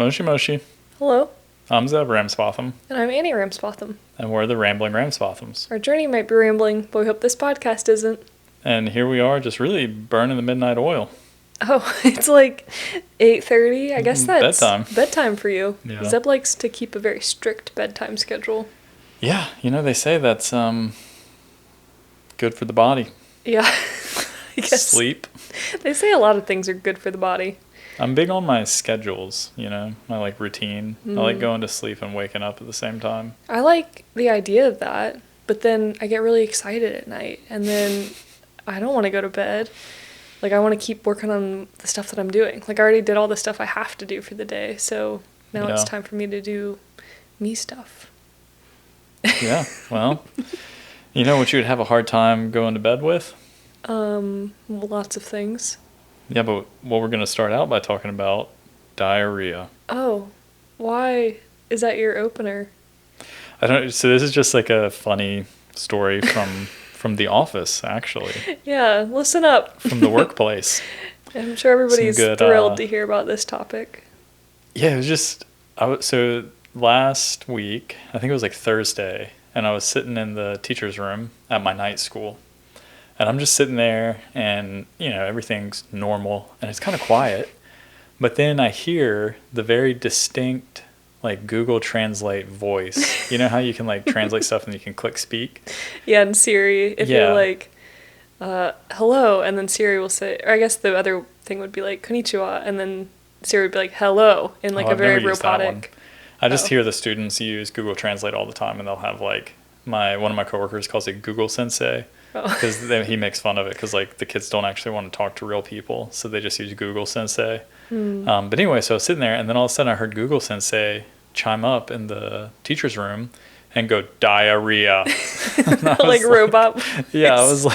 Moshi Moshi. Hello. I'm Zeb Ramsbotham. And I'm Annie Ramsbotham. And we're the Rambling Ramsbothams. Our journey might be rambling, but we hope this podcast isn't. And here we are, just really burning the midnight oil. Oh, it's like 8:30. I guess that's bedtime for you. Yeah. Zeb likes to keep a very strict bedtime schedule. Yeah, they say that's good for the body. Yeah, I guess. Sleep. They say a lot of things are good for the body. I'm big on my schedules, my routine. I like going to sleep and waking up at the same time. I like the idea of that, but then I get really excited at night, and then I don't want to go to bed. I want to keep working on the stuff that I'm doing. I already did all the stuff I have to do for the day, so now it's time for me to do me stuff. Yeah, well, you know what you would have a hard time going to bed with? Lots of things. Yeah, but what we're going to start out by talking about, diarrhea. Oh, why is that your opener? I don't. So this is just a funny story from the office, actually. Yeah, listen up. From the workplace. I'm sure everybody's thrilled to hear about this topic. Yeah, it was just so last week, I think it was Thursday, and I was sitting in the teacher's room at my night school. And I'm just sitting there and, everything's normal and it's kind of quiet. But then I hear the very distinct, Google Translate voice. You know how you can, translate stuff and you can click speak? Yeah, and Siri, if you're hello, and then Siri will say, or I guess the other thing would be konnichiwa, and then Siri would be hello, in a very robotic. I just hear the students use Google Translate all the time, and they'll have, one of my coworkers calls it Google Sensei. Because he makes fun of it because the kids don't actually want to talk to real people, so they just use Google Sensei. But anyway, so I was sitting there, and then all of a sudden I heard Google Sensei chime up in the teacher's room and go, diarrhea. Robot voice. Yeah, I was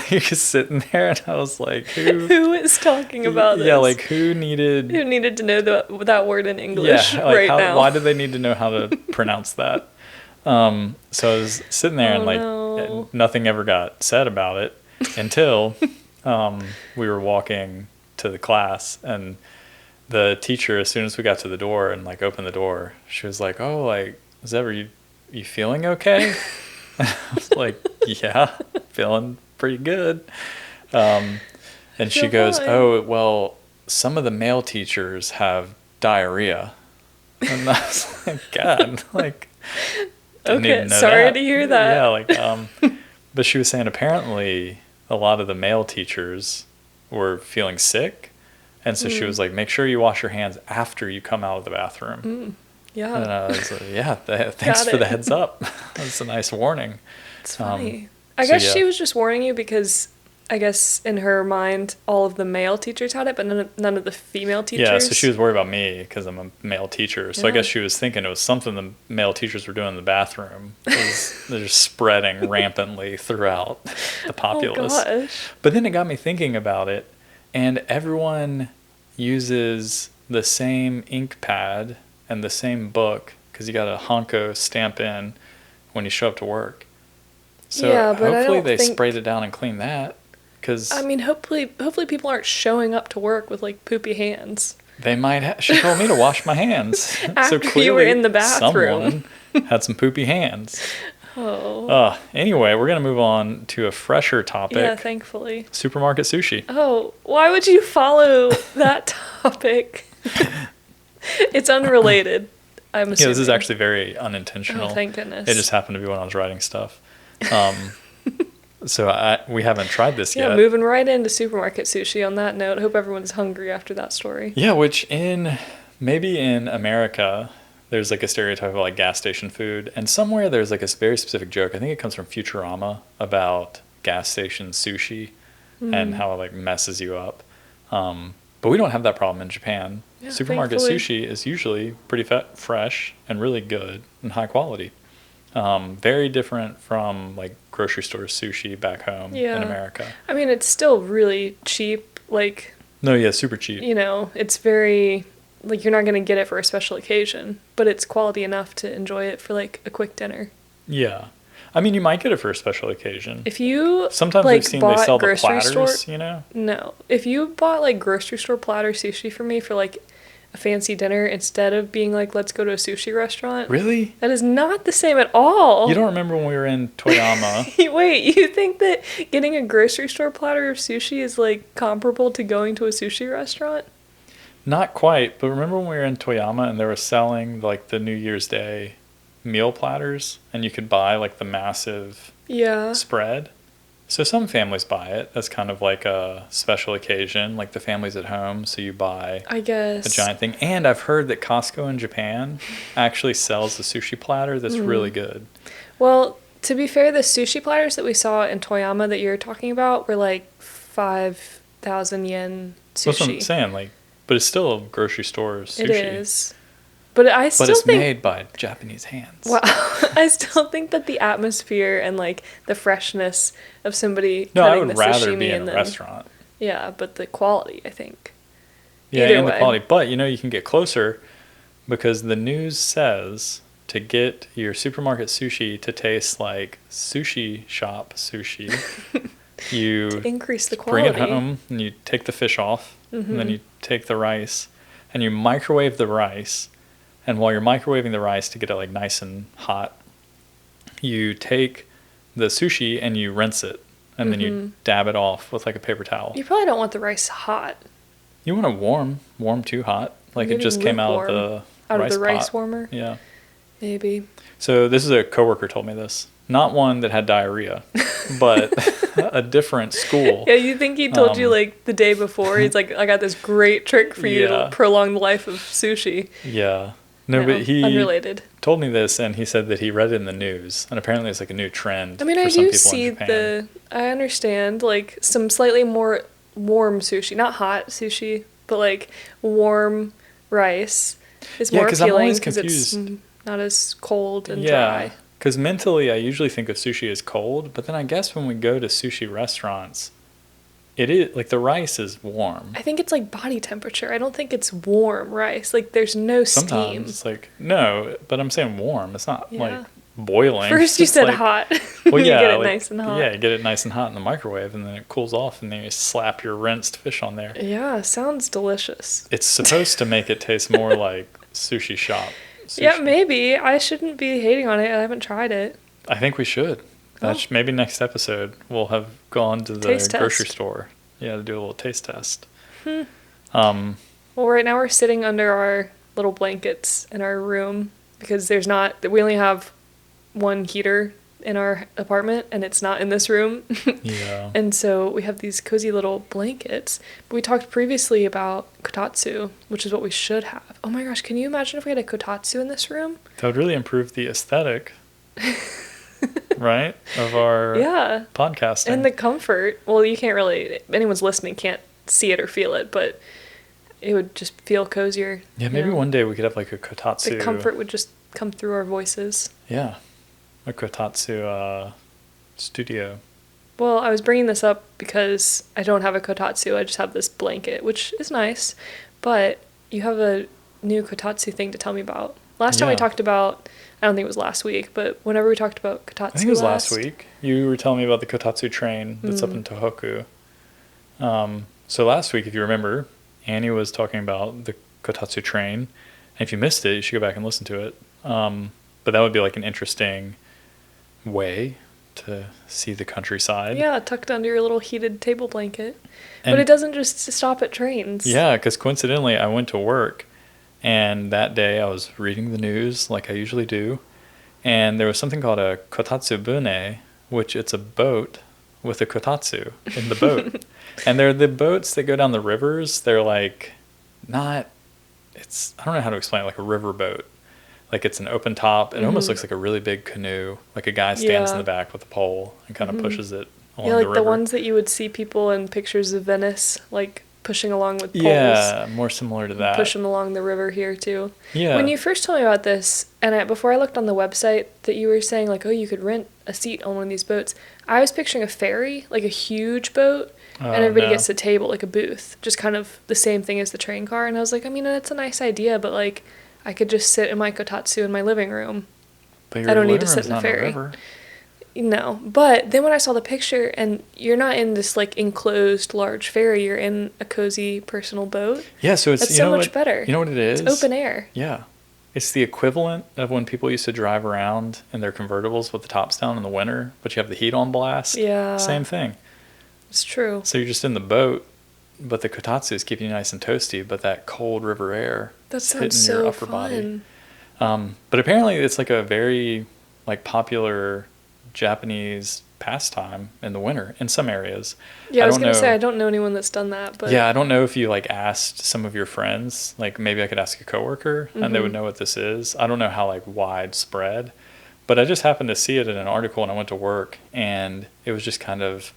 sitting there, and I was who is talking about this? Yeah, who needed to know that word in English now? Why do they need to know how to pronounce that? So I was sitting there and nothing ever got said about it until we were walking to the class, and the teacher, as soon as we got to the door and opened the door, she was Zeb, are you feeling okay? I was yeah, feeling pretty good. And she goes, oh, well, some of the male teachers have diarrhea. And I was God, okay, sorry to hear that. Yeah, but she was saying apparently a lot of the male teachers were feeling sick, and so she was make sure you wash your hands after you come out of the bathroom. Yeah. And I was thanks for the heads up. That's a nice warning. It's funny. I guess she was just warning you because I guess in her mind, all of the male teachers had it, but none of the female teachers. Yeah, so she was worried about me because I'm a male teacher. So I guess she was thinking it was something the male teachers were doing in the bathroom. They're just spreading rampantly throughout the populace. Oh, gosh. But then it got me thinking about it, and everyone uses the same ink pad and the same book because you got a Honko stamp in when you show up to work. So hopefully they sprayed it down and cleaned that. Hopefully people aren't showing up to work with poopy hands. They might. She told me to wash my hands. After so clearly you were in the bathroom. Someone had some poopy hands. Oh. Anyway, we're going to move on to a fresher topic. Yeah, thankfully. Supermarket sushi. Oh, why would you follow that topic? It's unrelated, I'm assuming. Yeah, this is actually very unintentional. Oh, thank goodness. It just happened to be when I was writing stuff. So we haven't tried this yet. Yeah, moving right into supermarket sushi on that note. Hope everyone's hungry after that story. Yeah, which maybe in America, there's a stereotype of gas station food. And somewhere there's a very specific joke. I think it comes from Futurama about gas station sushi and how it messes you up. But we don't have that problem in Japan. Yeah, Supermarket thankfully. Sushi is usually pretty fresh and really good and high quality. Very different from grocery store sushi back home in America. It's still really cheap. No, yeah, super cheap. It's very you're not going to get it for a special occasion, but it's quality enough to enjoy it for a quick dinner. Yeah. You might get it for a special occasion. If you sometimes I've seen they sell the platters, No. If you bought grocery store platter sushi for me for a fancy dinner instead of being like, let's go to a sushi restaurant. Really? That is not the same at all. You don't remember when we were in Toyama? Wait, you think that getting a grocery store platter of sushi is like comparable to going to a sushi restaurant? Not quite, but remember when we were in Toyama and they were selling like the New Year's Day meal platters and you could buy like the massive spread? So some families buy it as kind of like a special occasion, like the family's at home, so you buy I guess a giant thing. And I've heard that Costco in Japan actually sells a sushi platter that's really good. Well, to be fair, the sushi platters that we saw in Toyama that you're talking about were like 5,000 yen sushi. That's what I'm saying, like, but it's still a grocery store sushi. It is. But I still think... But it's made by Japanese hands. Wow. I still think that the atmosphere and, like, the freshness of somebody No, I cutting would the rather sashimi be in and a then... restaurant. Yeah, but the quality, I think. Yeah, Either and way. the quality. But, you know, you can get closer because the news says to get your supermarket sushi to taste like sushi shop sushi, you to increase the quality. bring it home and you take the fish off and then you take the rice and you microwave the rice. And while you're microwaving the rice to get it like nice and hot, you take the sushi and you rinse it. And then you dab it off with like a paper towel. You probably don't want the rice hot. You want it warm too hot. Like it just came out of the rice warmer? Yeah. Maybe. So this is a coworker told me this. Not one that had diarrhea, but a different school. Yeah, you think he told you like the day before? He's like, I got this great trick for you to prolong the life of sushi. Yeah. No, but he unrelated. Told me this, and he said that he read it in the news, and apparently it's like a new trend. I mean, I do see I understand like some slightly more warm sushi, not hot sushi, but like warm rice is more appealing because it's not as cold and dry. Because mentally, I usually think of sushi as cold, but then I guess when we go to sushi restaurants, it is like the rice is warm. I think it's like body temperature. I don't think it's warm rice. Like there's no steam. Sometimes it's like no, but I'm saying warm. It's not like boiling. First you said like, hot. Well, you yeah, get it like, nice and hot. Yeah, you get it nice and hot in the microwave, and then it cools off, and then you slap your rinsed fish on there. Yeah, sounds delicious. It's supposed to make it taste more like sushi shop. Sushi. Yeah, maybe. I shouldn't be hating on it. I haven't tried it. I think we should. Maybe next episode we'll have gone to the grocery store. Yeah, to do a little taste test. Well, right now we're sitting under our little blankets in our room because we only have one heater in our apartment and it's not in this room. Yeah. And so we have these cozy little blankets. But we talked previously about kotatsu, which is what we should have. Oh my gosh, can you imagine if we had a kotatsu in this room? That would really improve the aesthetic. Right? Of our podcasting. And the comfort. Well, you can't really, anyone's listening can't see it or feel it, but it would just feel cozier. Yeah, maybe one day we could have like a kotatsu. The comfort would just come through our voices. Yeah. A kotatsu studio. Well, I was bringing this up because I don't have a kotatsu. I just have this blanket, which is nice. But you have a new kotatsu thing to tell me about. Last time we talked about... I don't think it was last week, but whenever we talked about kotatsu I think it was last week. You were telling me about the kotatsu train that's up in Tohoku. So last week, if you remember, Annie was talking about the kotatsu train. And if you missed it, you should go back and listen to it. But that would be like an interesting way to see the countryside. Yeah, tucked under your little heated table blanket. But it doesn't just stop at trains. Yeah, because coincidentally, I went to work. And that day I was reading the news like I usually do. And there was something called a kotatsu bune, which it's a boat with a kotatsu in the boat. And they're the boats that go down the rivers. They're like I don't know how to explain it, like a river boat. Like it's an open top. It almost looks like a really big canoe. Like a guy stands in the back with a pole and kind of pushes it along the river. Yeah, like the ones that you would see people in pictures of Venice, like pushing along with poles. Yeah, more similar to that. Push them along the river here too. Yeah. When you first told me about this, and before I looked on the website that you were saying like, oh, you could rent a seat on one of these boats, I was picturing a ferry, like a huge boat, and everybody gets a table, like a booth, just kind of the same thing as the train car. And I was like, I mean, that's a nice idea, but like, I could just sit in my kotatsu in my living room. But I don't need to sit in a ferry. No, but then when I saw the picture, and you're not in this like enclosed large ferry, you're in a cozy personal boat. Yeah, so it's That's so much better. You know what it is? It's open air. Yeah. It's the equivalent of when people used to drive around in their convertibles with the tops down in the winter, but you have the heat on blast. Yeah. Same thing. It's true. So you're just in the boat, but the kotatsu is keeping you nice and toasty, but that cold river air is hitting your upper body. But apparently it's like a very like popular Japanese pastime in the winter in some areas. Yeah, I was going to say, I don't know anyone that's done that, but yeah, I don't know if you like asked some of your friends, like maybe I could ask a coworker and they would know what this is. I don't know how like widespread, but I just happened to see it in an article and I went to work and it was just kind of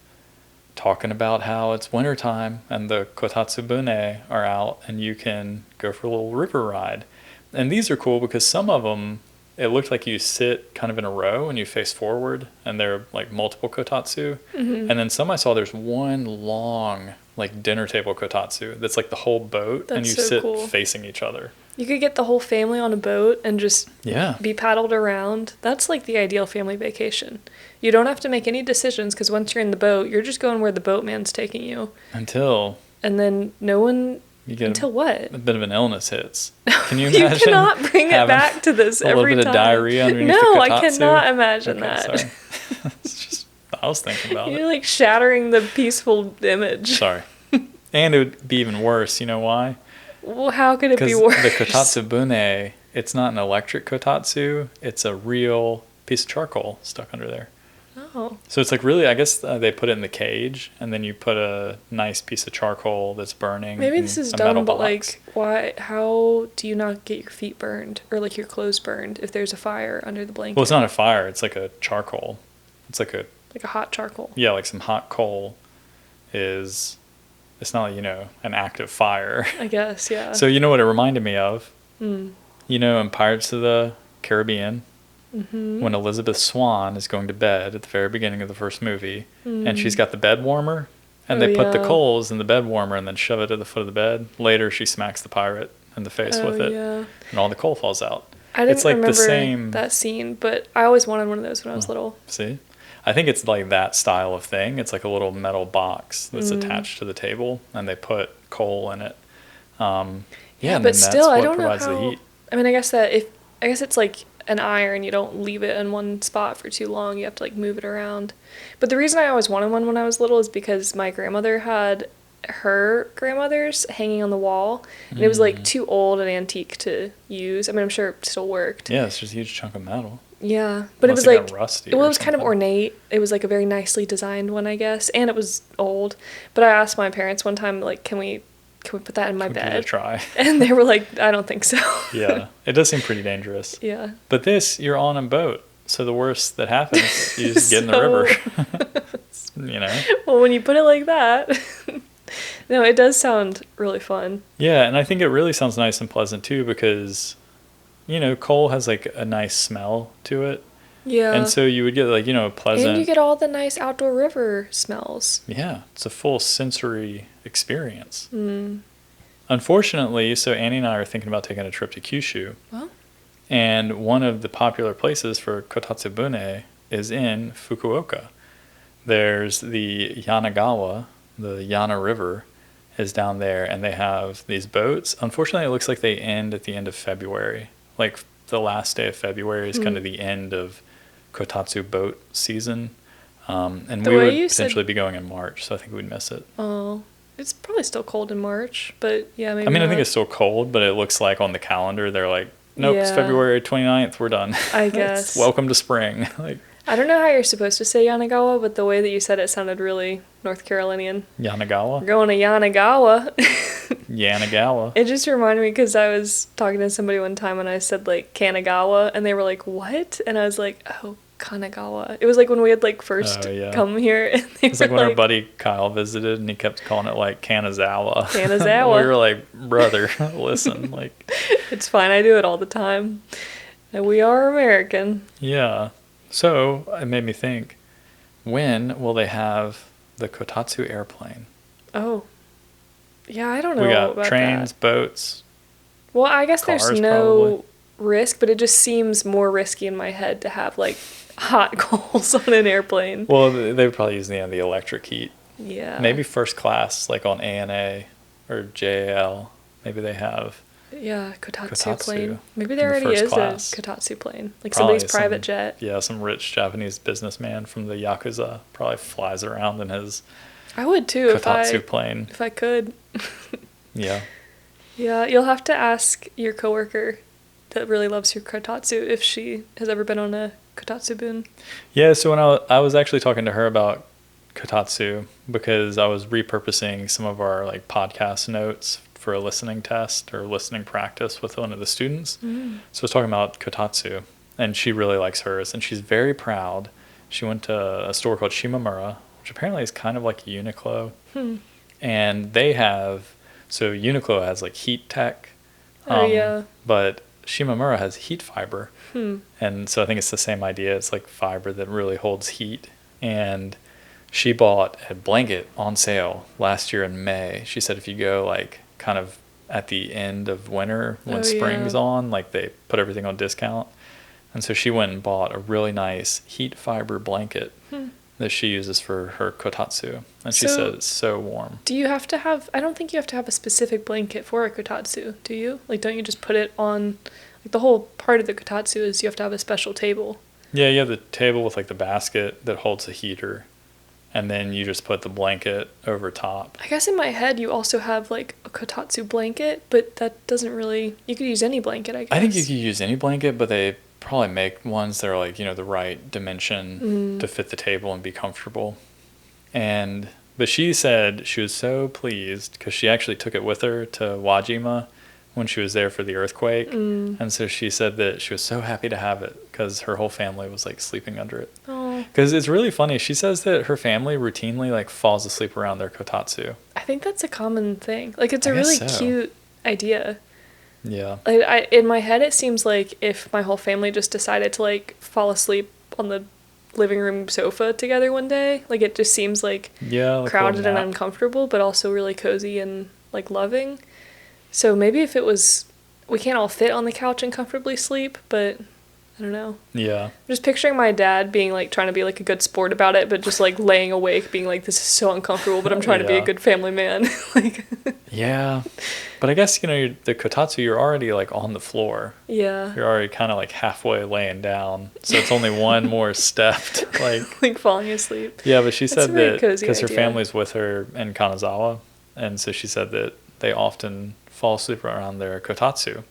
talking about how it's wintertime and the kotatsu bune are out and you can go for a little river ride. And these are cool because some of them, it looked like you sit kind of in a row and you face forward and there are like multiple kotatsu. And then some I saw, there's one long like dinner table kotatsu that's like the whole boat and you sit facing each other. You could get the whole family on a boat and just be paddled around. That's like the ideal family vacation. You don't have to make any decisions because once you're in the boat, you're just going where the boatman's taking you. And then no one... Until what? A bit of an illness hits. Can you imagine? You cannot bring it back to this every time. A little bit of diarrhea underneath the kotatsu? No, I cannot imagine that. Sorry. It's just, I was thinking about it. You're like shattering the peaceful image. Sorry. And it would be even worse. You know why? Well, how could it be worse? The kotatsu bune, it's not an electric kotatsu. It's a real piece of charcoal stuck under there. Oh. So it's like really, I guess they put it in the cage, and then you put a nice piece of charcoal that's burning. Maybe this is dumb, but like, why? How do you not get your feet burned or like your clothes burned if there's a fire under the blanket? Well, it's not a fire. It's like a charcoal. It's like a hot charcoal. Yeah, like some hot coal is. It's not like, an active fire. I guess, yeah. So you know what it reminded me of? You know, in Pirates of the Caribbean. When Elizabeth Swann is going to bed at the very beginning of the first movie, and she's got the bed warmer, and they put the coals in the bed warmer and then shove it at the foot of the bed. Later, she smacks the pirate in the face with it, and all the coal falls out. I didn't remember that scene, but I always wanted one of those when I was little. See? I think it's like that style of thing. It's like a little metal box that's attached to the table, and they put coal in it. But still, I don't know how. I mean, I guess it's like an iron. You don't leave it in one spot for too long. You have to like move it around. But the reason I always wanted one when I was little is because my grandmother had her grandmother's hanging on the wall, and it was like too old and antique to use. I mean, I'm sure it still worked. Yeah, it's just a huge chunk of metal. Yeah, but Unless it was like rusty. Well, it was kind of ornate. It was like a very nicely designed one, I guess, and it was old. But I asked my parents one time, like, can we put that in my bed? Give it a try. And they were like, I don't think so. Yeah, it does seem pretty dangerous. Yeah. But you're on a boat, so the worst that happens, you just get in the river. Well, when you put it like that, no, it does sound really fun. Yeah, and I think it really sounds nice and pleasant too because, coal has like a nice smell to it. Yeah. And so you would get like, a pleasant... And you get all the nice outdoor river smells. Yeah, it's a full sensory experience. Unfortunately, so Annie and I are thinking about taking a trip to Kyushu. Well. And one of the popular places for kotatsu bune is in Fukuoka. There's the Yanagawa, the Yana River is down there, and they have these boats. Unfortunately, it looks like they end at the end of February. Like the last day of February is kind of the end of kotatsu boat season. And we would potentially be going in March, so I think we'd miss it. Oh, it's probably still cold in March, but yeah, maybe I think it's still cold, but it looks like on the calendar they're like, nope, it's February 29th, we're done. I guess. Welcome to spring. I don't know how you're supposed to say Yanagawa, but the way that you said it sounded really North Carolinian. Yanagawa? We're going to Yanagawa. Yanagawa. It just reminded me because I was talking to somebody one time and I said like Kanagawa, and they were like, what? And I was like, oh, Kanagawa. It was like when we had like first come here. And it's like when our buddy Kyle visited and he kept calling it like Kanazawa. Kanazawa. We were like, brother, listen. It's fine. I do it all the time. And we are American. Yeah. So it made me think, when will they have the kotatsu airplane? Oh. Yeah, I don't know. We got about trains, that. Boats. Well, I guess cars, there's no risk, but it just seems more risky in my head to have like hot coals on an airplane. Well, they would probably use the electric heat. Yeah. Maybe first class, like on ANA or JAL, maybe they have. Yeah, kotatsu plane. Maybe there in the already is class. a kotatsu plane. Like Probably somebody's private jet. Yeah, some rich Japanese businessman from the Yakuza probably flies around in his I would too kotatsu plane. If I could. Yeah. Yeah, you'll have to ask your coworker that really loves your kotatsu if she has ever been on a kotatsu boon. Yeah, so when I was actually talking to her about kotatsu because I was repurposing some of our like podcast notes for a listening test or listening practice with one of the students. Mm. So I was talking about kotatsu, and she really likes hers, and she's very proud. She went to a store called Shimamura, which apparently is kind of like a Uniqlo. And they have, so Uniqlo has like heat tech. Yeah. But Shimamura has heat fiber. And so I think it's the same idea. It's like fiber that really holds heat. And she bought a blanket on sale last year in May. She said if you go like kind of at the end of winter when spring's on, like they put everything on discount. And so she went and bought a really nice heat fiber blanket that she uses for her kotatsu. And she said it's so warm. Do you have to have, I don't think you have to have a specific blanket for a kotatsu, do you? Like, don't you just put it on, like the whole part of the kotatsu is you have to have a special table. Yeah, you have the table with like the basket that holds the heater. And then you just put the blanket over top. I guess in my head you also have like a kotatsu blanket, but that doesn't really, you could use any blanket, I guess. I think you could use any blanket, but they probably make ones that are like, you know, the right dimension to fit the table and be comfortable. But she said she was so pleased because she actually took it with her to Wajima when she was there for the earthquake. And so she said that she was so happy to have it because her whole family was like sleeping under it. Because it's really funny. She says that her family routinely like falls asleep around their kotatsu. I think that's a common thing. Like it's a really cute idea. Yeah. Like in my head, it seems like if my whole family just decided to like fall asleep on the living room sofa together one day, like it just seems like crowded and uncomfortable, but also really cozy and like loving. So maybe if it was, we can't all fit on the couch and comfortably sleep, but I don't know. Yeah. I'm just picturing my dad being like trying to be like a good sport about it, but just like laying awake being like, this is so uncomfortable, but I'm trying to be a good family man. Like. Yeah. But I guess, you know, the kotatsu, you're already like on the floor. Yeah. You're already kind of like halfway laying down. So it's only one more step to like falling asleep. Yeah, but she said that because her family's with her in Kanazawa. And so she said that they often fall asleep around their kotatsu,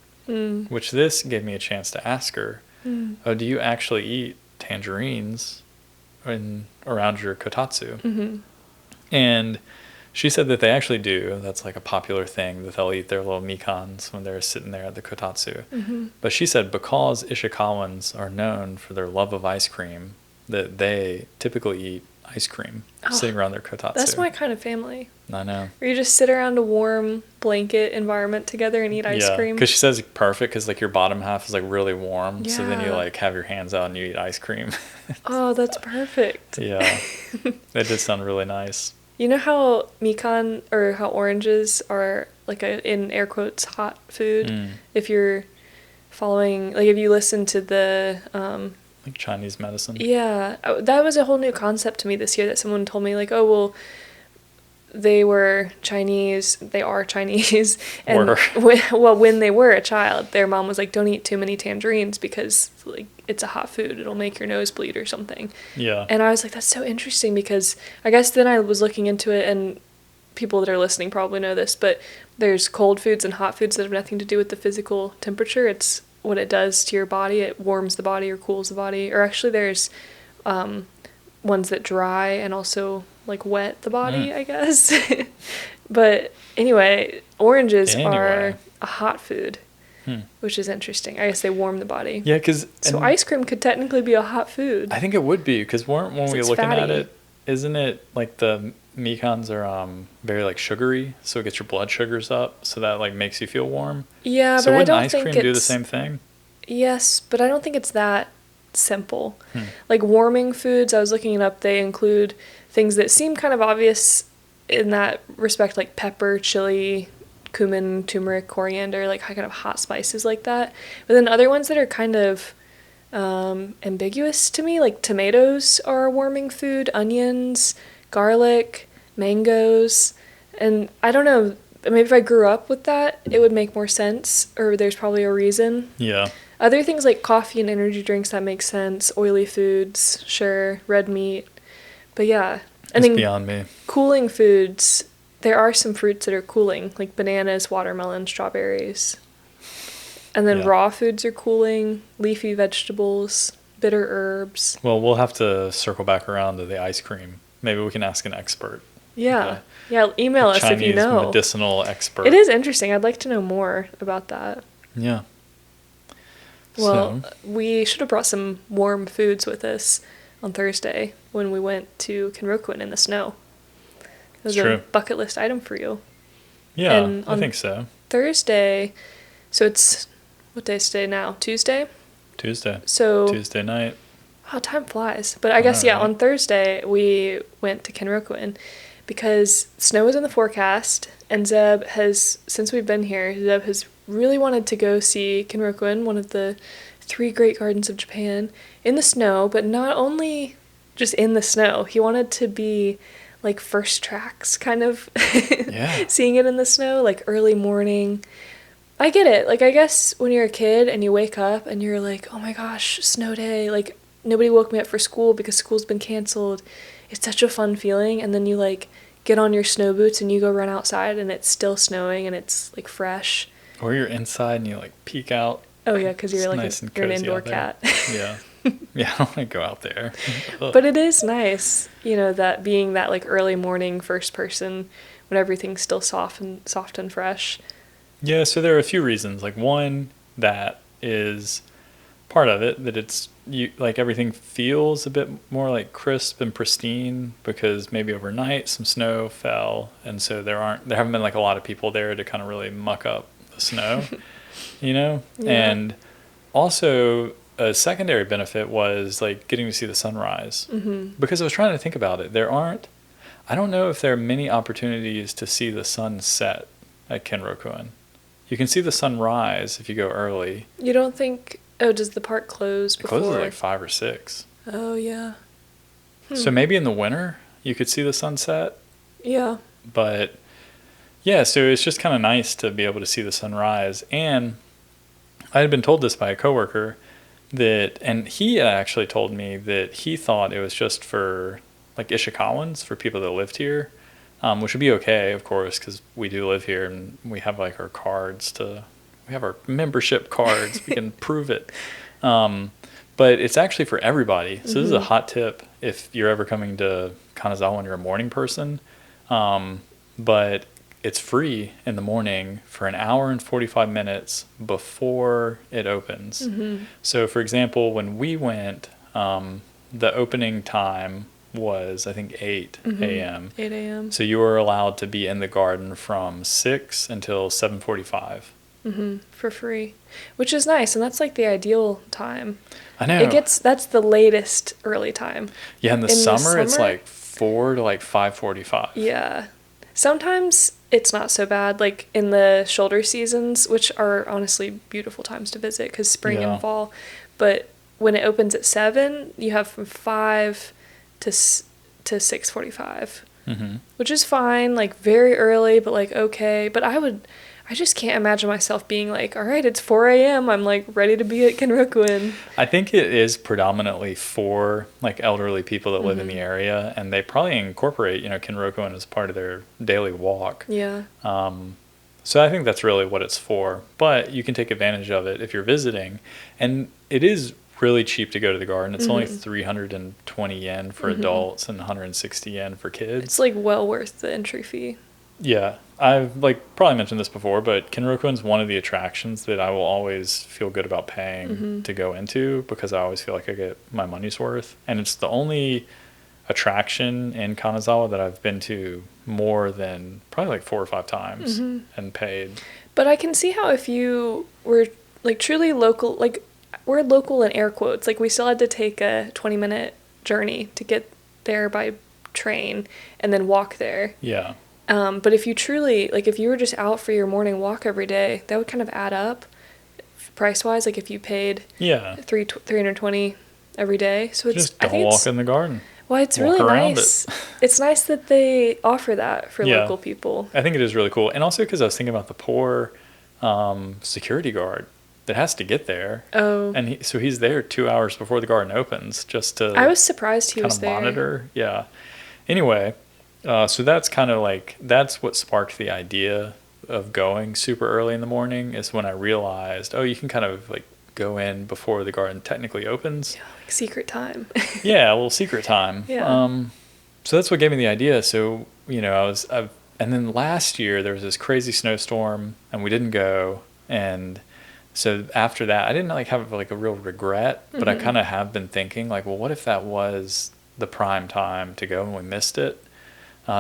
which this gave me a chance to ask her, oh, do you actually eat tangerines around your kotatsu? And she said that they actually do. That's like a popular thing that they'll eat their little mikans when they're sitting there at the kotatsu. But she said because Ishikawans are known for their love of ice cream, that they typically eat ice cream sitting around their kotatsu. That's my kind of family. I know. Where you just sit around a warm blanket environment together and eat ice cream. Because she says it's perfect because like your bottom half is like really warm. Yeah. So then you like have your hands out and you eat ice cream. Oh, that's perfect. Yeah. That did sound really nice. You know how mikan or how oranges are like a, in air quotes, hot food? If you're following, like if you listen to the... like Chinese medicine. Yeah. That was a whole new concept to me this year that someone told me like, oh, well, they were Chinese, they are Chinese. And when they were a child, their mom was like, don't eat too many tangerines because like it's a hot food. It'll make your nose bleed or something. Yeah. And I was like, that's so interesting because I guess then I was looking into it, and people that are listening probably know this, but there's cold foods and hot foods that have nothing to do with the physical temperature. It's what it does to your body. It warms the body or cools the body. Or actually there's ones that dry and also like wet the body, I guess. But anyway, oranges are a hot food, which is interesting. I guess they warm the body. Yeah, because... So ice cream could technically be a hot food. I think it would be, because when we were looking at it, isn't it like the mikans are very like sugary, so it gets your blood sugars up, so that like makes you feel warm? Yeah, so but I don't think ice cream do the same thing? Yes, but I don't think it's that simple. Like warming foods, I was looking it up, they include things that seem kind of obvious in that respect, like pepper, chili, cumin, turmeric, coriander, like kind of hot spices like that. But then other ones that are kind of ambiguous to me, like tomatoes are a warming food, onions, garlic, mangoes, and I don't know, maybe if I grew up with that, it would make more sense, or there's probably a reason. Yeah. Other things like coffee and energy drinks, that makes sense. Oily foods, sure. Red meat. But yeah. And It's then beyond me. cooling foods, there are some fruits that are cooling, like bananas, watermelon, strawberries. And then raw foods are cooling, leafy vegetables, bitter herbs. Well, we'll have to circle back around to the ice cream. Maybe we can ask an expert. Yeah. Yeah, email us if you know. Chinese medicinal expert. It is interesting. I'd like to know more about that. Yeah. Well, we should have brought some warm foods with us on Thursday when we went to Kenrokuen in the snow. It was a bucket list item for you. Yeah, and I think so. Thursday, so it's, what day is today now? Tuesday? Tuesday. So Tuesday night. Oh, time flies. But I guess, on Thursday we went to Kenrokuen because snow was in the forecast, and Zeb has, since we've been here, Zeb has really wanted to go see Kenrokuen, one of the 3 great gardens of Japan, in the snow, but not only just in the snow. He wanted to be like first tracks, kind of seeing it in the snow, like early morning. I get it. Like, I guess when you're a kid and you wake up and you're like, oh my gosh, snow day, like nobody woke me up for school because school's been canceled. It's such a fun feeling. And then you like get on your snow boots and you go run outside and it's still snowing and it's like fresh. Or you're inside and you like peek out. Oh yeah, because you're like you're an indoor cat. Yeah. Yeah, I don't want to go out there. But it is nice, that being that like early morning first person when everything's still soft and fresh. Yeah, so there are a few reasons. Like, one, that is part of it, that it's like everything feels a bit more like crisp and pristine because maybe overnight some snow fell, and so there haven't been like a lot of people there to kind of really muck up the snow, Yeah. And also a secondary benefit was like getting to see the sunrise, because I was trying to think about it. I don't know if there are many opportunities to see the sun set at Kenrokuen. You can see the sunrise if you go early. You don't think? Oh, does the park close before? It closes at like 5 or 6. Oh yeah. So maybe in the winter you could see the sunset. Yeah. But yeah, so it's just kind of nice to be able to see the sunrise. And I had been told this by a coworker and he had actually told me that he thought it was just for like Ishikawans, for people that lived here, which would be okay, of course, because we do live here and we have like our we have our membership cards. We can prove it. But it's actually for everybody. So this is a hot tip if you're ever coming to Kanazawa and you're a morning person. But it's free in the morning for an hour and 45 minutes before it opens. So, for example, when we went, the opening time was, I think, 8 a.m. 8 a.m. So you were allowed to be in the garden from 6 until 7:45. For free, which is nice, and that's like the ideal time. I know. That's the latest early time. Yeah, in the summer it's like 4 to like 5:45. Yeah. Sometimes it's not so bad, like in the shoulder seasons, which are honestly beautiful times to visit because spring and fall. But when it opens at 7, you have from 5 to 6:45, which is fine, like very early, but like okay. But I just can't imagine myself being like, all right, it's 4 a.m. I'm like ready to be at Kenrokuen. I think it is predominantly for like elderly people that live in the area, and they probably incorporate, Kenrokuen as part of their daily walk. Yeah. So I think that's really what it's for. But you can take advantage of it if you're visiting, and it is really cheap to go to the garden. It's only 320 yen for adults and 160 yen for kids. It's like well worth the entry fee. Yeah, I've probably mentioned this before, but Kenrokuen's one of the attractions that I will always feel good about paying to go into because I always feel like I get my money's worth. And it's the only attraction in Kanazawa that I've been to more than probably like 4 or 5 times and paid. But I can see how if you were like truly local, like we're local in air quotes, like we still had to take a 20-minute journey to get there by train and then walk there. Yeah. But if you truly, like if you were just out for your morning walk every day, that would kind of add up price-wise. Like if you paid $320 every day. So it's just don't walk in the garden. Well, it's really nice. It's nice that they offer that for local people. I think it is really cool. And also because I was thinking about the poor security guard that has to get there. Oh. And so he's there 2 hours before the garden opens just to... I was surprised he was there. Monitor. Yeah. Anyway, so that's kind of like, that's what sparked the idea of going super early in the morning, is when I realized, you can kind of like go in before the garden technically opens. Yeah, like secret time. Yeah, a little secret time. Yeah. So that's what gave me the idea. So, and then last year there was this crazy snowstorm and we didn't go. And so after that, I didn't like have like a real regret, but I kind of have been thinking like, well, what if that was the prime time to go and we missed it?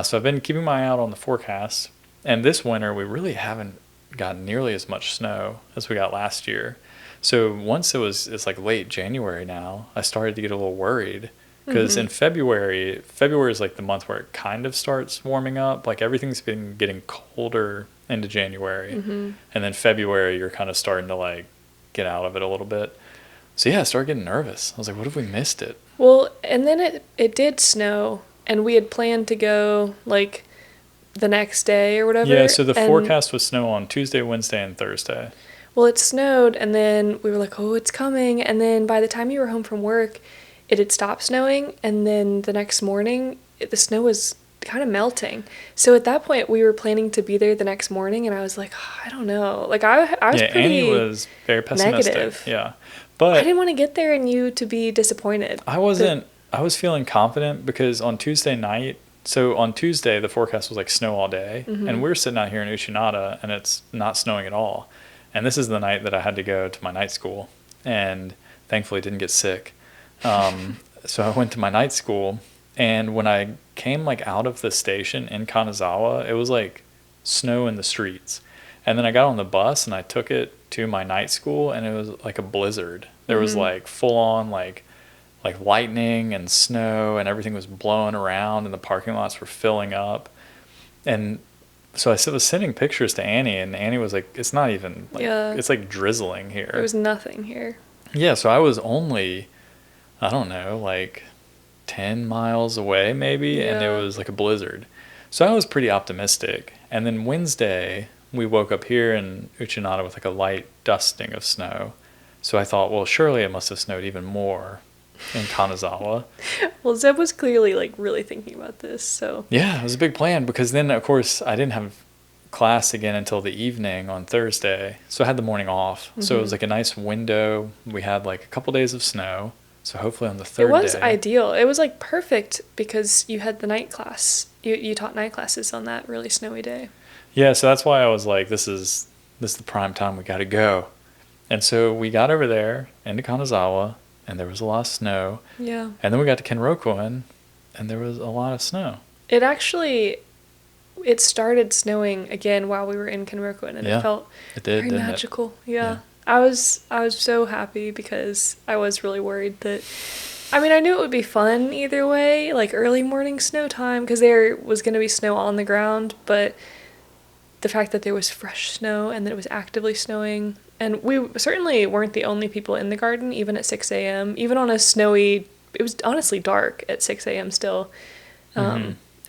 So I've been keeping my eye out on the forecast. And this winter, we really haven't gotten nearly as much snow as we got last year. So once it's like late January now, I started to get a little worried. Because in February is like the month where it kind of starts warming up. Like everything's been getting colder into January. And then February, you're kind of starting to like get out of it a little bit. So yeah, I started getting nervous. I was like, what if we missed it? Well, and then it did snow. And we had planned to go like the next day or whatever. Yeah, so the forecast was snow on Tuesday, Wednesday, and Thursday. Well, it snowed, and then we were like, oh, it's coming. And then by the time you were home from work, it had stopped snowing, and then the next morning, the snow was kind of melting. So at that point, we were planning to be there the next morning, and I was like, I don't know. Like, I was pretty Annie was very pessimistic. Negative. Yeah. But I didn't want to get there and you to be disappointed. I wasn't. I was feeling confident because on Tuesday night, so on Tuesday, the forecast was like snow all day, and we were sitting out here in Uchinada, and it's not snowing at all. And this is the night that I had to go to my night school, and thankfully didn't get sick. So I went to my night school, and when I came like out of the station in Kanazawa, it was like snow in the streets. And then I got on the bus and I took it to my night school, and it was like a blizzard. There was like full on like lightning and snow, and everything was blowing around, and the parking lots were filling up. And so I was sending pictures to Annie, and Annie was like, it's not even like, it's like drizzling here. There was nothing here. Yeah, so I was only, I don't know, like 10 miles away maybe, and it was like a blizzard. So I was pretty optimistic. And then Wednesday, we woke up here in Uchinada with like a light dusting of snow. So I thought, well, surely it must have snowed even more in Kanazawa. Well, Zeb was clearly like really thinking about this, so. Yeah, it was a big plan, because then, of course, I didn't have class again until the evening on Thursday. So I had the morning off. So it was like a nice window. We had like a couple days of snow. So hopefully on the third day. It was ideal. It was like perfect because you had the night class. You taught night classes on that really snowy day. Yeah, so that's why I was like, this is the prime time, we got to go. And so we got over there into Kanazawa, and there was a lot of snow. Yeah. And then we got to Kenrokuen, and there was a lot of snow. It started snowing again while we were in Kenrokuen, and it felt very magical. Yeah. I was so happy because I was really worried that, I mean, I knew it would be fun either way, like early morning snow time, because there was going to be snow on the ground, but the fact that there was fresh snow and that it was actively snowing, and we certainly weren't the only people in the garden, even at 6 a.m., even on a snowy, it was honestly dark at 6 a.m. still.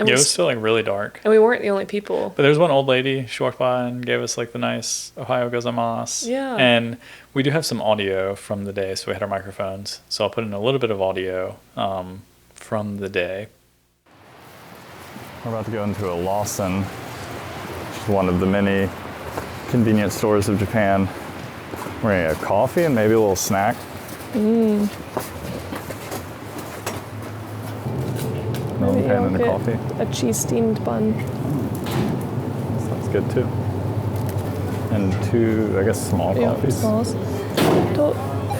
It was still like really dark. And we weren't the only people. But there's one old lady, she walked by and gave us like the nice Ohayo gozaimasu. Yeah. And we do have some audio from the day, so we had our microphones. So I'll put in a little bit of audio from the day. We're about to go into a Lawson, which is one of the many convenience stores of Japan. We're going to get a coffee and maybe a little snack. Maybe I'll and a get coffee. a cheese steamed bun. Sounds good too. And 2, I guess, small coffees. Smalls.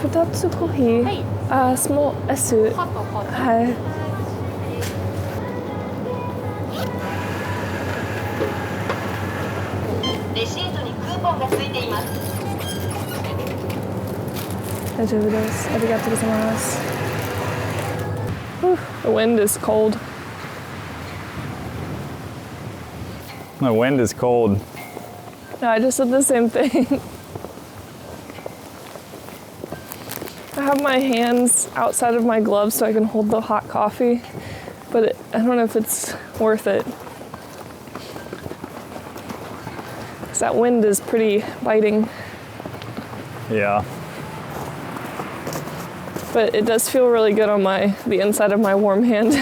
2つコーヒー。はい。small S。はい。レシートにクーポンがついています。大丈夫です。ありがとうございます。The wind is cold. The wind is cold. No, I just said the same thing. I have my hands outside of my gloves so I can hold the hot coffee, but I don't know if it's worth it. Because that wind is pretty biting. Yeah. But it does feel really good on the inside of my warm hand.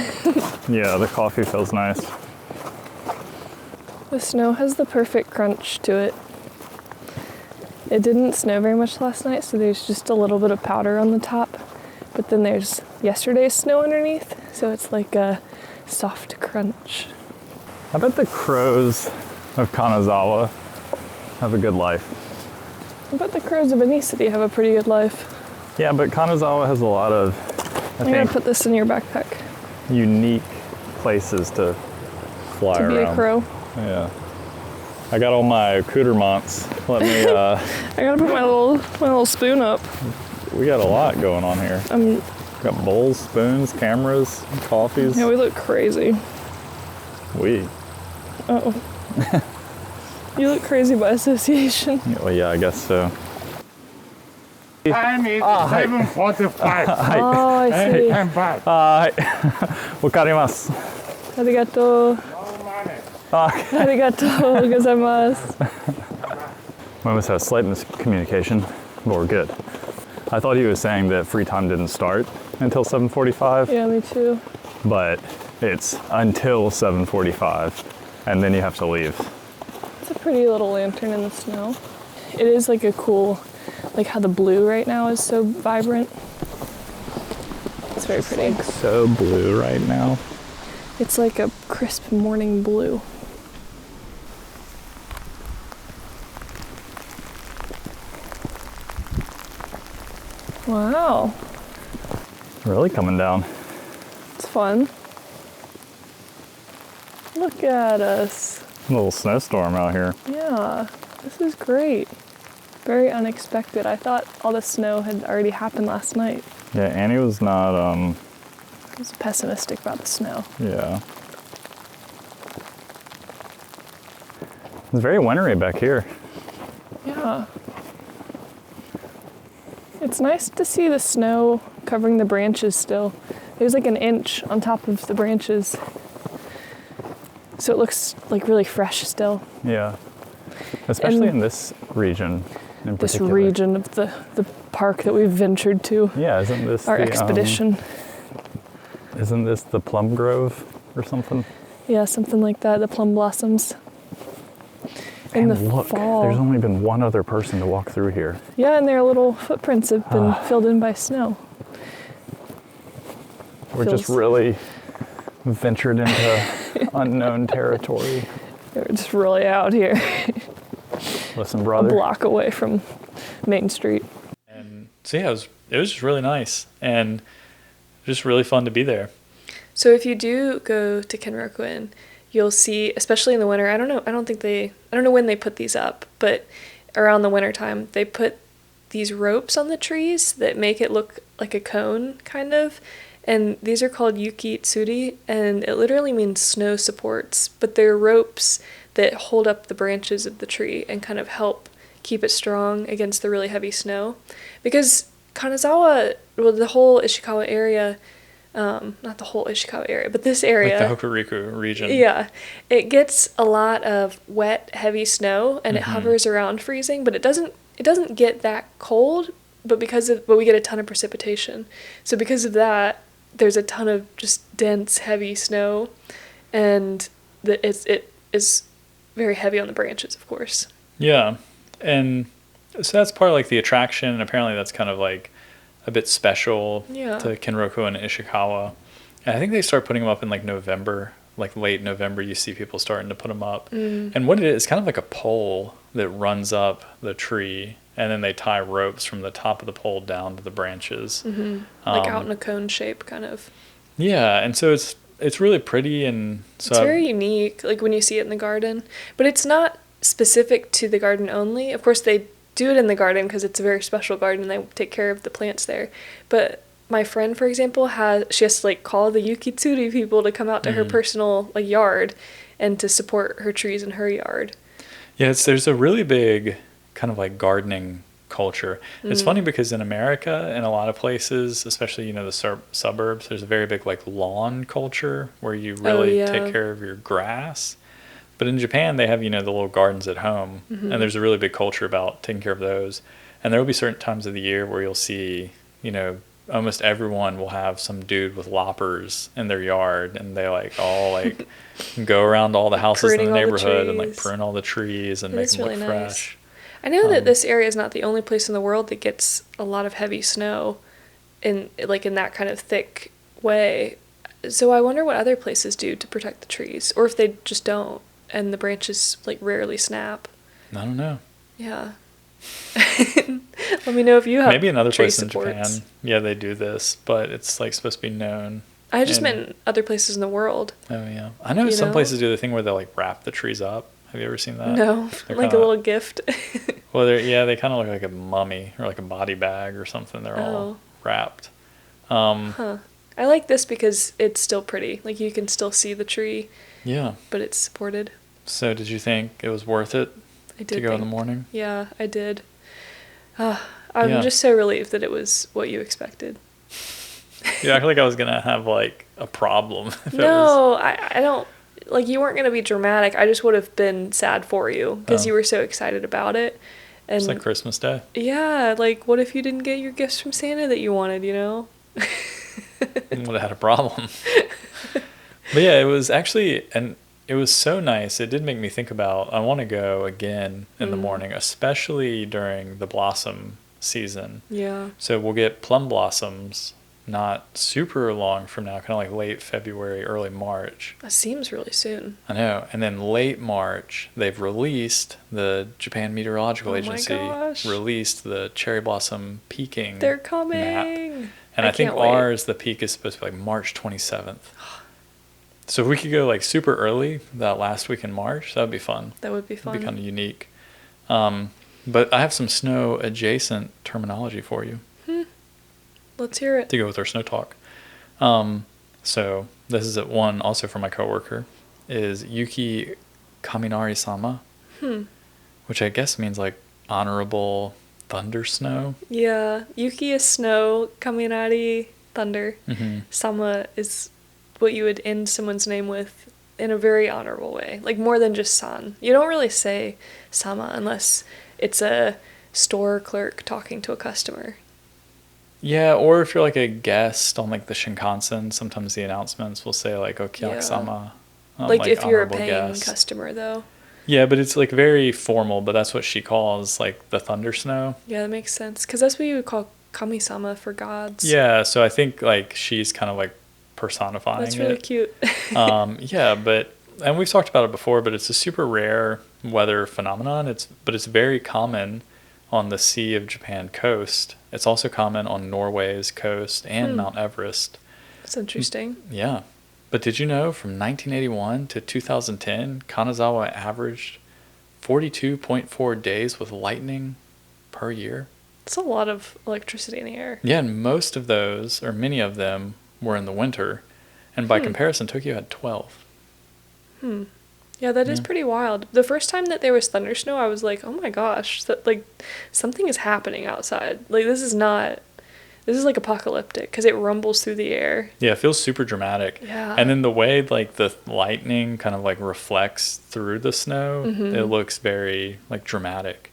Yeah, the coffee feels nice. The snow has the perfect crunch to it. It didn't snow very much last night, so there's just a little bit of powder on the top. But then there's yesterday's snow underneath, so it's like a soft crunch. I bet the crows of Kanazawa have a good life. I bet the crows of any city have a pretty good life. Yeah, but Kanazawa has a lot of, I'm gonna put this in your backpack. unique places to fly around. To be a crow. Yeah. I got all my accoutrements. Let me, I gotta put my little spoon up. we got a lot going on here. Got bowls, spoons, cameras, coffees. Yeah, we look crazy. Uh-oh. You look crazy by association. Yeah, well, yeah, I guess so. Time is 7:45. Oh, I see. I'm back. はい。わかります。ありがとう。 No money. ありがとうございます。 We must have slight miscommunication, but we're good. I thought he was saying that free time didn't start until 7:45, Yeah, me too. but it's until 7:45, and then you have to leave. It's a pretty little lantern in the snow. It is like a cool, like how the blue right now is so vibrant. It's very pretty. It's so blue right now. It's like a crisp morning blue. Wow, Really coming down. it's fun. Look at us. A little snowstorm out here. Yeah, this is great. Very unexpected. I thought all the snow had already happened last night. Yeah, Annie was not, I was pessimistic about the snow. yeah. It's very wintry back here. Yeah. It's nice to see the snow covering the branches still. There's like an inch on top of the branches. So it looks like really fresh still. Yeah. Especially And in this region in This particular. region of the park that we've ventured to. Yeah, isn't this Our the, expedition. Isn't this the plum grove or something? Yeah, something like that. The plum blossoms. In And the look, fall. there's only been one other person to walk through here. Yeah, and their little footprints have been filled in by snow. We're just Feels- really ventured into unknown territory. They're just really out here, Listen, a brother. block away from Main Street. And so yeah, it was just really nice and just really fun to be there. So if you do go to Kenrokuen, you'll see, especially in the winter, I don't know when they put these up, but around the winter time, they put these ropes on the trees that make it look like a cone, kind of. And these are called yuki tsuri, and it literally means snow supports, but they're ropes that hold up the branches of the tree and kind of help keep it strong against the really heavy snow. Because Kanazawa, well, the whole Ishikawa area, not the whole Ishikawa area, but this area. Like the Hokuriku region. Yeah, it gets a lot of wet, heavy snow, and it hovers around freezing, but it doesn't get that cold. But we get a ton of precipitation, so because of that, there's a ton of just dense, heavy snow, and it is very heavy on the branches, of course. Yeah. And so that's part of like the attraction, and apparently that's kind of like a bit special to Kenrokuen and Ishikawa. And I think they start putting them up in like November, like late November, you see people starting to put them up. And what it is kind of like a pole that runs up the tree, and then they tie ropes from the top of the pole down to the branches. Like out in a cone shape, kind of. Yeah, and so it's really pretty, and so It's very unique, like when you see it in the garden. But it's not specific to the garden only. Of course, they do it in the garden because it's a very special garden. They take care of the plants there. But my friend, for example, she has to like call the Yukitsuri people to come out to her personal like yard and to support her trees in her yard. Yeah, there's a really big kind of like gardening culture. It's funny because in America, in a lot of places, especially, the suburbs, there's a very big like lawn culture where you really take care of your grass. But in Japan, they have, the little gardens at home, and there's a really big culture about taking care of those. And there will be certain times of the year where you'll see, almost everyone will have some dude with loppers in their yard, and they like all like go around all the houses in the neighborhood and like prune all the trees and make them look fresh. I know that this area is not the only place in the world that gets a lot of heavy snow in that kind of thick way. So I wonder what other places do to protect the trees, or if they just don't and the branches like rarely snap. I don't know. Yeah. Let me know if you have maybe another tree place supports. in Japan. Yeah, they do this, but it's like supposed to be known. I just meant other places in the world. Oh yeah, I know some places do the thing where they like wrap the trees up. Have you ever seen that? No, like a little gift. Well, they kind of look like a mummy or like a body bag or something. They're all wrapped. I like this because it's still pretty. Like you can still see the tree. Yeah. But it's supported. So did you think it was worth it to go in the morning? Yeah, I did. I'm just so relieved that it was what you expected. You act like I was going to have like a problem. I don't. Like, you weren't going to be dramatic. I just would have been sad for you because you were so excited about it. And it's like Christmas Day. Yeah, like, what if you didn't get your gifts from Santa that you wanted, would have had a problem. But yeah, it was actually, and it was so nice. It did make me think about, I want to go again in the morning, especially during the blossom season. Yeah. So we'll get plum blossoms not super long from now, kind of like late February, early March. That seems really soon. I know. And then late March, they've released, the Japan Meteorological Agency released the cherry blossom peaking They're coming. map. And I think ours, the peak is supposed to be like March 27th. So if we could go like super early that last week in March, that would be fun. That would be fun. It'd be kind of unique. But I have some snow adjacent terminology for you. Let's hear it. To go with our snow talk. So this is one also from my coworker, is Yuki Kaminari-sama, which I guess means like honorable thunder snow. Yeah, Yuki is snow, Kaminari, thunder. Sama is what you would end someone's name with in a very honorable way, like more than just san. You don't really say sama unless it's a store clerk talking to a customer. Yeah, or if you're like a guest on like the Shinkansen, sometimes the announcements will say like Okiakusama. Like if you're a paying customer though. Yeah, but it's like very formal, but that's what she calls like the thunder snow. Yeah, that makes sense. Because that's what you would call kami-sama for gods. Yeah, so I think like she's kind of like personifying it. That's really cute. Yeah, and we've talked about it before, but it's a super rare weather phenomenon. But it's very common on the Sea of Japan coast. It's also common on Norway's coast and Mount Everest. That's interesting. Yeah. But did you know from 1981 to 2010, Kanazawa averaged 42.4 days with lightning per year? That's a lot of electricity in the air. Yeah, and most of those, or many of them, were in the winter. And by comparison, Tokyo had 12. Yeah, that is pretty wild. The first time that there was thunder snow, I was like, oh my gosh, something is happening outside. Like, this is like apocalyptic because it rumbles through the air. Yeah, it feels super dramatic. Yeah. And then the way like the lightning kind of like reflects through the snow, it looks very like dramatic.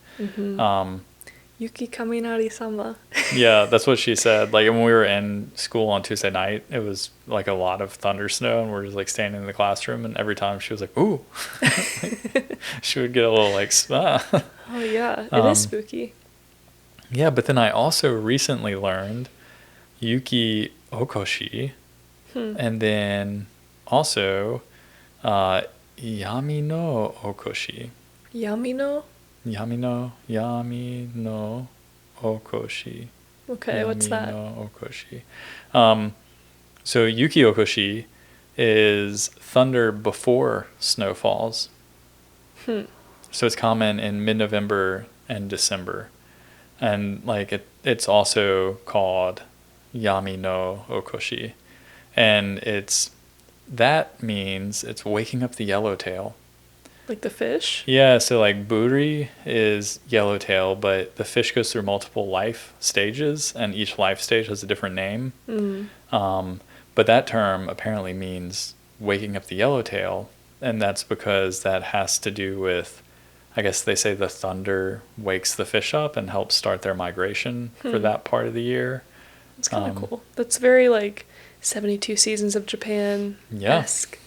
Yuki Kaminari-sama. Yeah, that's what she said. Like when we were in school on Tuesday night, it was like a lot of thunder snow, and we're just like standing in the classroom, and every time she was like, "Ooh," she would get a little like, "Ah." Oh yeah, it is spooky. Yeah, but then I also recently learned Yuki Okoshi, and then also Yami no Okoshi. Yami no? Yami no Okoshi. Okay, Yami what's that? No Okoshi. So Yuki Okoshi is thunder before snow falls. So it's common in mid-November and December. And like it's also called Yami no Okoshi. And it's that means it's waking up the yellowtail. Like the fish? Yeah, so like buri is yellowtail, but the fish goes through multiple life stages, and each life stage has a different name. But that term apparently means waking up the yellowtail, and that's because that has to do with, I guess they say the thunder wakes the fish up and helps start their migration for that part of the year. It's kind of cool. That's very like 72 Seasons of Japan-esque.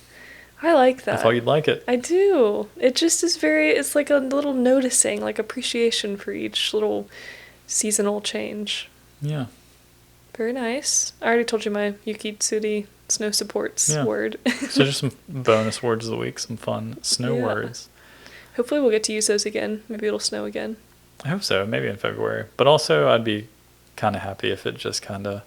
I like that. I thought you'd like it. I do. It just is it's like a little noticing, like appreciation for each little seasonal change. Yeah. Very nice. I already told you my Yukitsuri snow supports word. So just some bonus words of the week, some fun snow words. Hopefully we'll get to use those again. Maybe it'll snow again. I hope so. Maybe in February. But also I'd be kind of happy if it just kind of...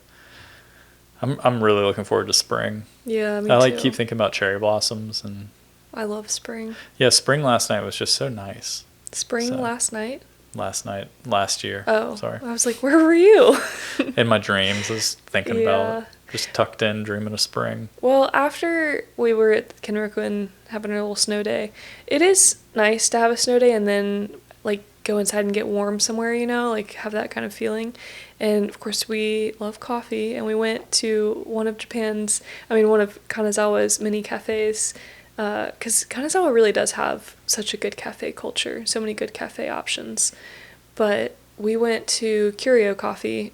I'm really looking forward to spring. Yeah, me too. I keep thinking about cherry blossoms and... I love spring. Yeah, spring last night was just so nice. Last night? Last year. Oh, sorry. I was like, where were you? In my dreams, I was thinking about it. Just tucked in, dreaming of spring. Well, after we were at Kenrokuen having a little snow day, it is nice to have a snow day and then like go inside and get warm somewhere, like have that kind of feeling. And of course we love coffee, and we went to one of Kanazawa's mini cafes, because Kanazawa really does have such a good cafe culture, so many good cafe options. But we went to Curio Coffee,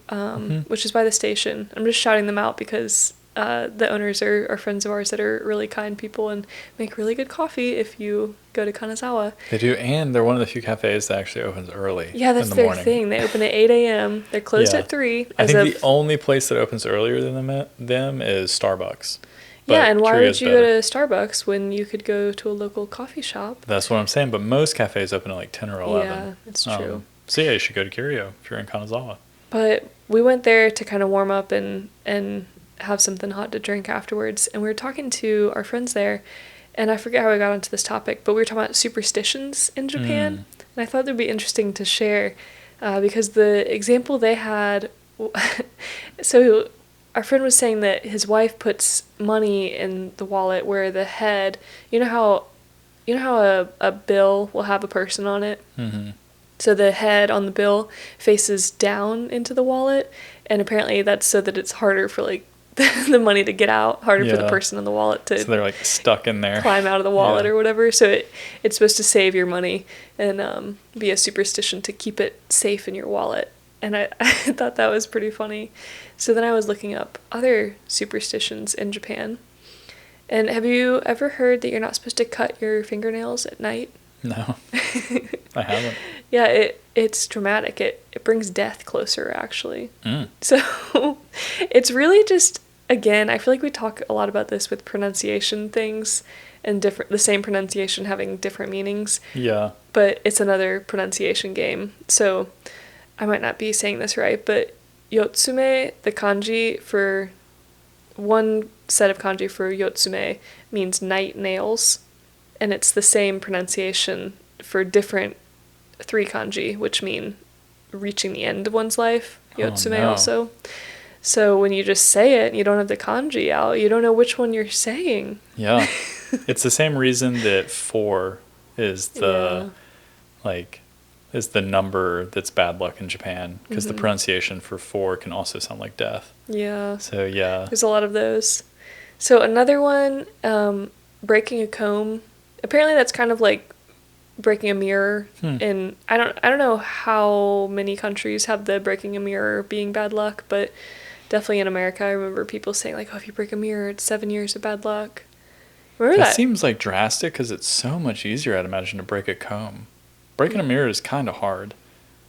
which is by the station. I'm just shouting them out because the owners are friends of ours that are really kind people and make really good coffee if you go to Kanazawa. They do, and they're one of the few cafes that actually opens early. Yeah, that's their thing. They open at 8 a.m. They're closed at 3. I think the only place that opens earlier than them is Starbucks. Yeah, and why would you go to Starbucks when you could go to a local coffee shop? That's what I'm saying, but most cafes open at like 10 or 11. Yeah, it's true. So yeah, you should go to Curio if you're in Kanazawa. But we went there to kind of warm up and have something hot to drink afterwards, and we were talking to our friends there, and I forget how we got onto this topic, but we were talking about superstitions in Japan, and I thought it would be interesting to share, because the example they had, so our friend was saying that his wife puts money in the wallet where the head, you know how a bill will have a person on it? Mm-hmm. So the head on the bill faces down into the wallet, and apparently that's so that it's harder for like the money to get out, harder for the person in the wallet to... So they're like stuck in there. Climb out of the wallet or whatever. So it's supposed to save your money and be a superstition to keep it safe in your wallet. And I thought that was pretty funny. So then I was looking up other superstitions in Japan. And have you ever heard that you're not supposed to cut your fingernails at night? No, I haven't. Yeah, it's dramatic. It brings death closer, actually. So it's really just, again, I feel like we talk a lot about this with pronunciation things and the same pronunciation having different meanings. Yeah. But it's another pronunciation game. So I might not be saying this right, but yotsume, the kanji for one set of kanji for yotsume means night nails. And it's the same pronunciation for different 3 kanji, which mean reaching the end of one's life. Yotsume also. So when you just say it and you don't have the kanji out, you don't know which one you're saying. Yeah. It's the same reason that 4 is the is the number that's bad luck in Japan, because the pronunciation for 4 can also sound like death. Yeah. So yeah. There's a lot of those. So another one, breaking a comb. Apparently that's kind of like breaking a mirror. And I don't know how many countries have the breaking a mirror being bad luck, but definitely in America I remember people saying like, oh, if you break a mirror, it's 7 years of bad luck. Remember that? That seems like drastic, because it's so much easier, I'd imagine, to break a comb. Breaking a mirror is kind of hard.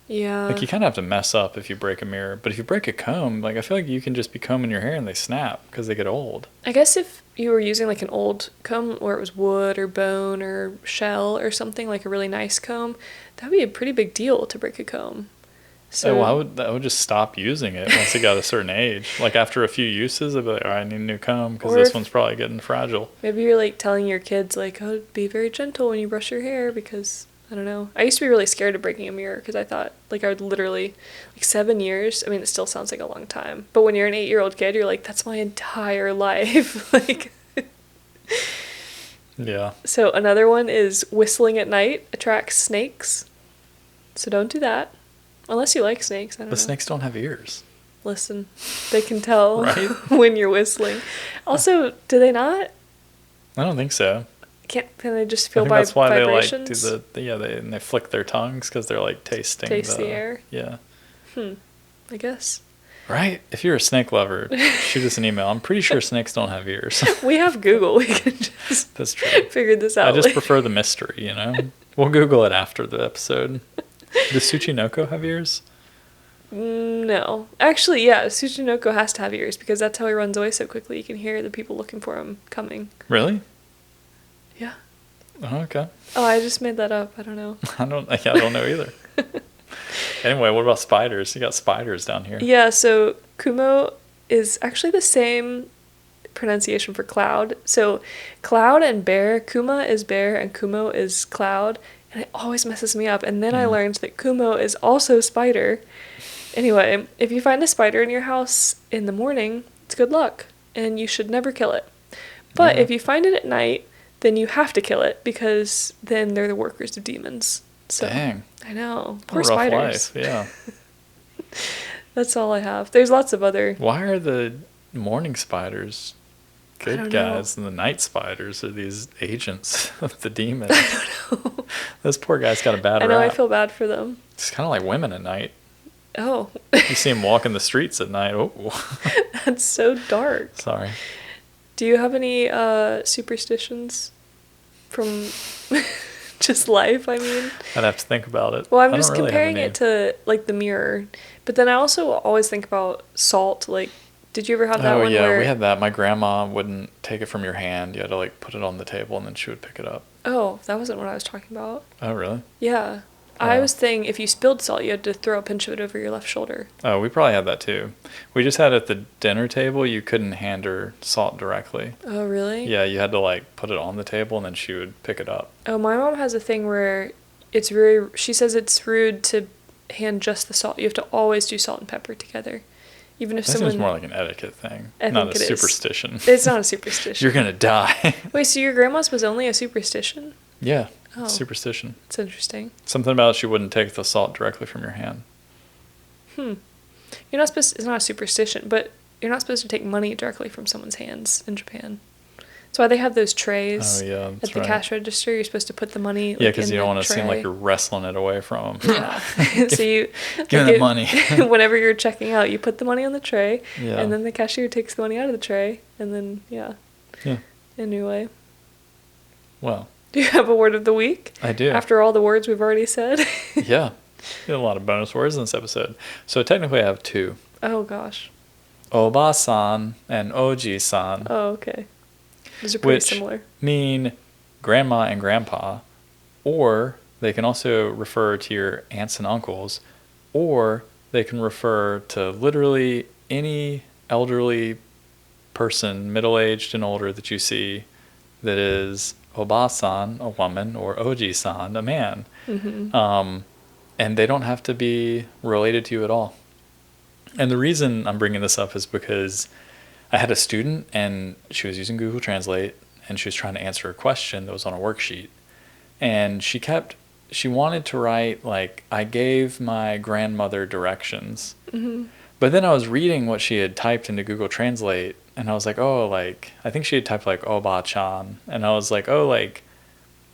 Yeah. Like, you kind of have to mess up if you break a mirror. But if you break a comb, like, I feel like you can just be combing your hair and they snap because they get old. I guess if you were using, like, an old comb where it was wood or bone or shell or something, like a really nice comb, that would be a pretty big deal to break a comb. So I would just stop using it once it got a certain age. Like, after a few uses, I'd be like, all right, I need a new comb because this one's probably getting fragile. Maybe you're, like, telling your kids, like, oh, be very gentle when you brush your hair because... I don't know. I used to be really scared of breaking a mirror because I thought, like, I would literally, like, 7 years. I mean, it still sounds like a long time. But when you're an 8-year-old kid, you're like, that's my entire life. Like, Yeah. So another one is whistling at night attracts snakes. So don't do that. Unless you like snakes. I don't know. But snakes don't have ears. Listen, they can tell Right? when you're whistling. Also, do they not? I don't think so. Can they just I feel think that's why vibrations? they like do they flick their tongues because they're like tasting Taste the air? Yeah. I guess. Right? If you're a snake lover, shoot us an email. I'm pretty sure snakes don't have ears. We have Google. We can just That's true. figure this out. I just later. prefer the mystery, you know? We'll Google it after the episode. Does Tsuchinoko have ears? No. Actually, yeah, Tsuchinoko has to have ears because that's how he runs away so quickly. You can hear the people looking for him coming. Really? Yeah. Oh, okay. Oh, I just made that up. I don't know. I don't know either. Anyway, what about spiders? You got spiders down here. Yeah, so Kumo is actually the same pronunciation for cloud. So cloud and bear, Kuma is bear and Kumo is cloud. And it always messes me up. And then I learned that Kumo is also spider. Anyway, if you find a spider in your house in the morning, it's good luck. And you should never kill it. But if you find it at night, then you have to kill it because then they're the workers of demons. So, Dang. I know. What Poor a rough spiders. life. Yeah. That's all I have. There's lots of other. Why are the morning spiders good don't guys and the night spiders are these agents of the demon? I don't know. Those poor guys got a bad I know, rap. I feel bad for them. It's kind of like women at night. Oh. You see them walking the streets at night. Oh, That's so dark. sorry. Do you have any superstitions from just life, I mean? I'd have to think about it. Well, I'm I just don't really have comparing any. it to, like, the mirror. But then I also always think about salt. Like, did you ever have that Oh one yeah, where... we had that. My grandma wouldn't take it from your hand. You had to like put it on the table and then she would pick it up. Oh, that wasn't what I was talking about. Oh really? Yeah. I Oh. was saying if you spilled salt, you had to throw a pinch of it over your left shoulder. Oh, we probably had that too. We just had at the dinner table. You couldn't hand her salt directly. Oh, really? Yeah, you had to like put it on the table and then she would pick it up. Oh, my mom has a thing where it's very... She says it's rude to hand just the salt. You have to always do salt and pepper together. Even if That someone... seems more like an etiquette thing, I not think a it is. superstition. It's not a superstition. You're gonna die. Wait, so your grandma's was only a superstition? Yeah, Oh. superstition. It's interesting. Something about she wouldn't take the salt directly from your hand. You're not supposed to, it's not a superstition, but you're not supposed to take money directly from someone's hands in Japan. That's why they have those trays Oh yeah, at that's the right. cash register. You're supposed to put the money Yeah, because because you don't want to seem like you're wrestling it away from them. Yeah. So you... Give me that money. Whenever you're checking out, you put the money on the tray, Yeah. and then the cashier takes the money out of the tray, and then, yeah. Yeah. Anyway. Well, Do you have a word of the week? I do. After all the words we've already said? Yeah. We had a lot of bonus words in this episode. So technically I have two. Oh, gosh. Oba-san and Oji-san Oh, okay. Those are pretty Which- similar. mean grandma and grandpa, or they can also refer to your aunts and uncles, or they can refer to literally any elderly person, middle-aged and older, that you see that is Oba-san, a woman, or Oji-san, a man. And they don't have to be related to you at all. And the reason I'm bringing this up is because I had a student and she was using Google Translate and she was trying to answer a question that was on a worksheet. And she wanted to write, like, I gave my grandmother directions. But then I was reading what she had typed into Google Translate and I was like, oh, like, I think she had typed, like, Oba-chan. And I was like, oh, like,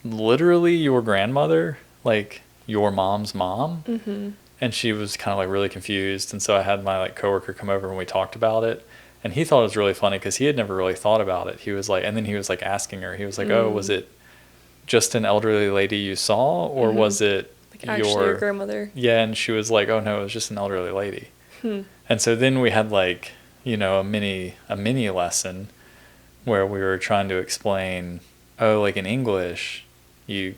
literally your grandmother? Like, your mom's mom? And she was kind of like really confused. And so I had my like coworker come over and we talked about it. And he thought it was really funny because he had never really thought about it. He was like, and then he was like asking her, he was like, oh, was it just an elderly lady you saw? Or was it Like, actually your grandmother. Yeah. And she was like, oh no, it was just an elderly lady. And so then we had like, you know, a mini lesson where we were trying to explain, oh, like in English, you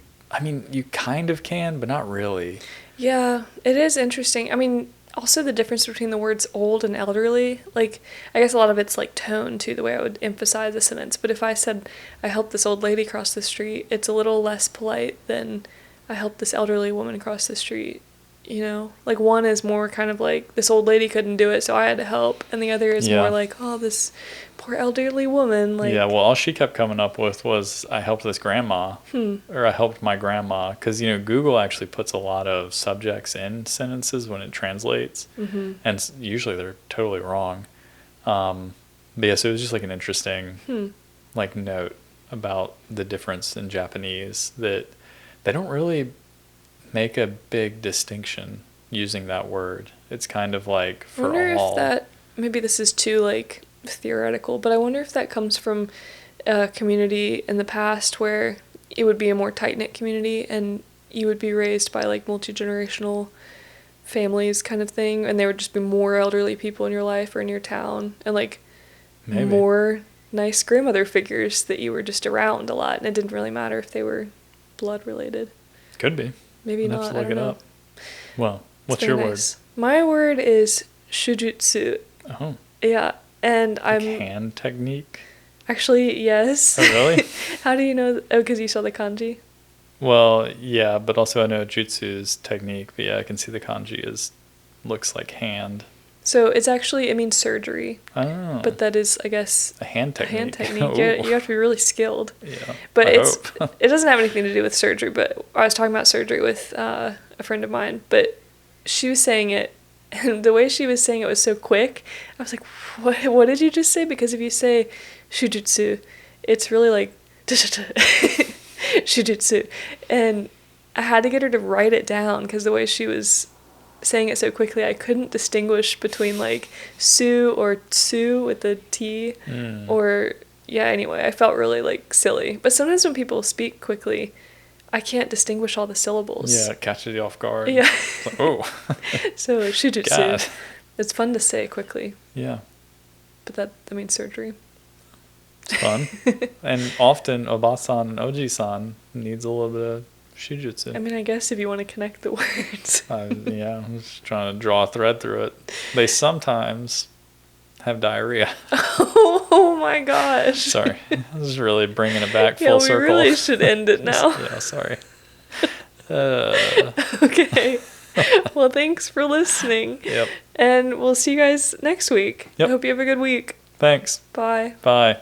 kind of can, but not really. Yeah, it is interesting. I mean, also the difference between the words old and elderly. Like, I guess a lot of it's like tone too, the way I would emphasize a sentence. But if I said, I helped this old lady cross the street, it's a little less polite than I helped this elderly woman cross the street. you know, like one is more kind of like this old lady couldn't do it, so I had to help, and the other is more like, oh, this poor elderly woman. Like, yeah, well, all she kept coming up with was, I helped this grandma, or I helped my grandma, because, you know, Google actually puts a lot of subjects in sentences when it translates, and usually they're totally wrong. But yeah, so it was just like an interesting like note about the difference in Japanese, that they don't really make a big distinction using that word. It's kind of like for all. I wonder if that, maybe this is too like theoretical, but I wonder if that comes from a community in the past where it would be a more tight-knit community and you would be raised by like multi-generational families kind of thing, and there would just be more elderly people in your life or in your town, and like more nice grandmother figures that you were just around a lot, and it didn't really matter if they were blood related. Could be. Maybe not. Have to look it up. Well, what's your word? My word is shujutsu. Oh. Yeah, and like hand technique? Actually, yes. Oh, really? How do you know? Oh, because you saw the kanji? Well, yeah, but also I know jutsu is technique, but yeah, I can see the kanji looks like hand. So it's actually, it means surgery. Oh. But that is, I guess, a hand technique. A hand technique. You have to be really skilled. Yeah. But it doesn't have anything to do with surgery. But I was talking about surgery with a friend of mine. But she was saying it, and the way she was saying it was so quick. I was like, what did you just say? Because if you say shujutsu, it's really like shujutsu. And I had to get her to write it down because the way she was saying it so quickly, I couldn't distinguish between like su or tsu with the T or anyway, I felt really like silly. But sometimes when people speak quickly, I can't distinguish all the syllables. Yeah, it catches you off guard. Yeah. Like, oh. So like shujutsu. God. It's fun to say quickly. Yeah. But that means surgery. It's fun. And often Oba-san and Oji-san needs a little bit of shujutsu. I mean, I guess if you want to connect the words. Yeah, I'm just trying to draw a thread through it. They sometimes have diarrhea. Oh my gosh. Sorry. This is really bringing it back full circle. Yeah, we really should end it now. Yeah, sorry. Okay. Well, thanks for listening. Yep. And we'll see you guys next week. Yep. I hope you have a good week. Thanks. Bye. Bye.